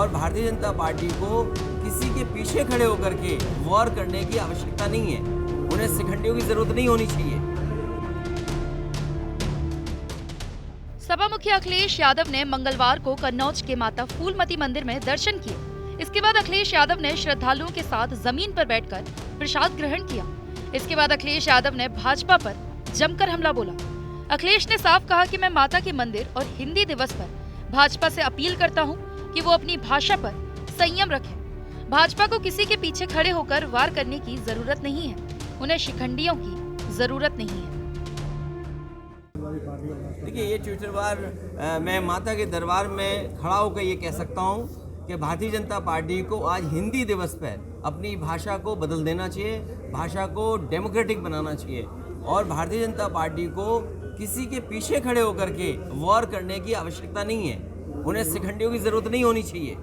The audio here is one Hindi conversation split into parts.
और भारतीय जनता पार्टी को किसी के पीछे खड़े होकर के वॉर करने की आवश्यकता नहीं है। उन्हें शिखंडियों की जरूरत नहीं होनी चाहिए। सपा मुखिया अखिलेश यादव ने मंगलवार को कन्नौज के माता फूलमती मंदिर में दर्शन किए। इसके बाद अखिलेश यादव ने श्रद्धालुओं के साथ जमीन पर बैठकर प्रसाद ग्रहण किया। इसके बाद अखिलेश यादव ने भाजपा पर जमकर हमला बोला। अखिलेश ने साफ कहा कि मैं माता के मंदिर और हिंदी दिवस पर भाजपा से अपील करता हूं कि वो अपनी भाषा पर संयम रखें। भाजपा को किसी के पीछे खड़े होकर वार करने की जरूरत नहीं है। उन्हें शिखंडियों की जरूरत नहीं है। देखिए, ये ट्विटर वार मैं माता के दरबार में खड़ा होकर ये कह सकता हूँ कि भारतीय जनता पार्टी को आज हिंदी दिवस पर अपनी भाषा को बदल देना चाहिए, भाषा को डेमोक्रेटिक बनाना चाहिए और भारतीय जनता पार्टी को किसी के पीछे खड़े होकर के वॉर करने की आवश्यकता नहीं है। उन्हें शिखंडियों की जरूरत नहीं होनी चाहिए।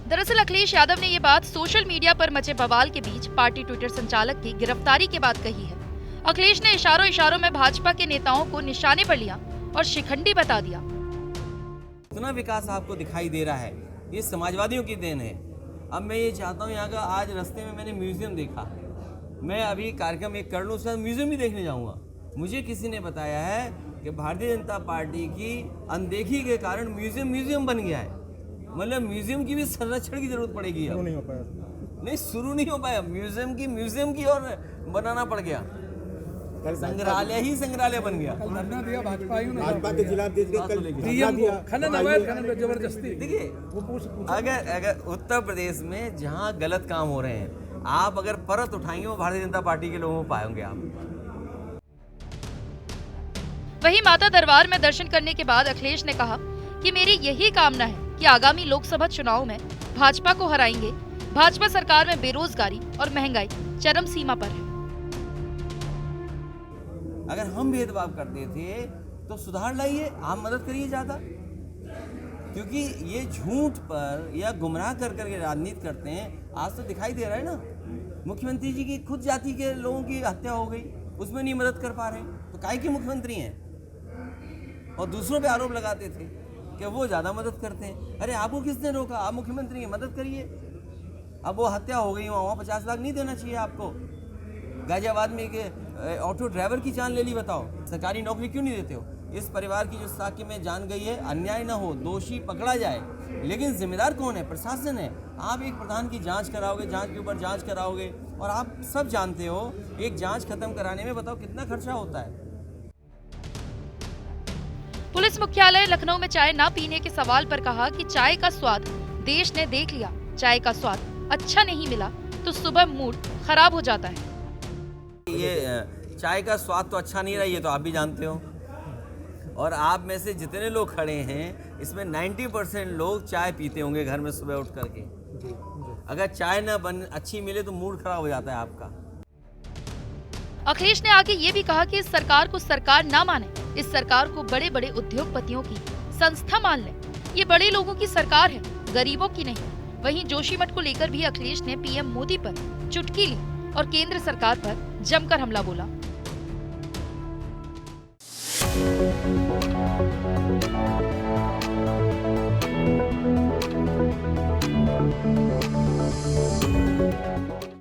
दरअसल अखिलेश यादव ने ये बात सोशल मीडिया पर मचे बवाल के बीच पार्टी ट्विटर संचालक की गिरफ्तारी के बाद कही है। अखिलेश ने इशारों में भाजपा के नेताओं को निशाने पर लिया और शिखंडी बता दिया। इतना विकास आपको दिखाई दे रहा है, ये समाजवादियों की देन है। अब मैं ये चाहता हूँ, यहाँ का आज रास्ते में मैंने म्यूजियम देखा, मैं अभी कार्यक्रम एक कर लूँ उसके बाद म्यूजियम भी देखने जाऊँगा। मुझे किसी ने बताया है कि भारतीय जनता पार्टी की अनदेखी के कारण म्यूजियम बन गया है। मतलब म्यूजियम की भी संरक्षण की जरूरत पड़ेगी। अब नहीं हो पाया, नहीं शुरू नहीं हो पाया, म्यूजियम की और बनाना पड़ गया। संग्रहालय ही संग्रहालय बन गया। भाजपा के जिलाध्यक्ष जबरदस्ती। देखिए, अगर उत्तर प्रदेश में जहां गलत काम हो रहे हैं, आप अगर परत उठाएंगे वो भारतीय जनता पार्टी के लोगों को पाएंगे आप। वहीं माता दरबार में दर्शन करने के बाद अखिलेश ने कहा कि मेरी यही कामना है कि आगामी लोकसभा चुनाव में भाजपा को हराएंगे। भाजपा सरकार में बेरोजगारी और महंगाई चरम सीमा पर है। अगर हम भेदभाव करते थे तो सुधार लाइए, आप मदद करिए ज़्यादा, क्योंकि ये झूठ पर या गुमराह कर करके राजनीति करते हैं। आज तो दिखाई दे रहा है ना, मुख्यमंत्री जी की खुद जाति के लोगों की हत्या हो गई, उसमें नहीं मदद कर पा रहे, तो काहे के मुख्यमंत्री हैं? और दूसरों पे आरोप लगाते थे कि वो ज़्यादा मदद करते हैं। अरे आपको किसने रोका? आप मुख्यमंत्री हैं, मदद करिए। अब वो हत्या हो गई, वहाँ 50 लाख नहीं देना चाहिए आपको। गाजियाबाद में एक ऑटो ड्राइवर की जान ले ली, बताओ सरकारी नौकरी क्यों नहीं देते हो? इस परिवार की जो साक्ष्य में जान गई है, अन्याय ना हो, दोषी पकड़ा जाए, लेकिन जिम्मेदार कौन है? प्रशासन है। आप एक प्रधान की जांच कराओगे, जांच के ऊपर जांच कराओगे, और आप सब जानते हो एक जांच खत्म कराने में बताओ कितना खर्चा होता है। पुलिस मुख्यालय लखनऊ में चाय ना पीने के सवाल पर कहा कि चाय का स्वाद देश ने देख लिया, चाय का स्वाद अच्छा नहीं मिला तो सुबह मूड खराब हो जाता है। ये चाय का स्वाद तो अच्छा नहीं रहा, ये तो आप भी जानते हो, और आप में से जितने लोग खड़े हैं इसमें 90% लोग चाय पीते होंगे घर में सुबह उठ करके। अगर चाय ना अच्छी मिले तो मूड खराब हो जाता है आपका। अखिलेश ने आगे ये भी कहा कि इस सरकार को सरकार ना माने, इस सरकार को बड़े बड़े उद्योगपतियों की संस्था मान ले। ये बड़े लोगों की सरकार है, गरीबों की नहीं। वहीं जोशीमठ को लेकर भी अखिलेश ने पीएम मोदी पर चुटकी ली और केंद्र सरकार पर जमकर हमला बोला।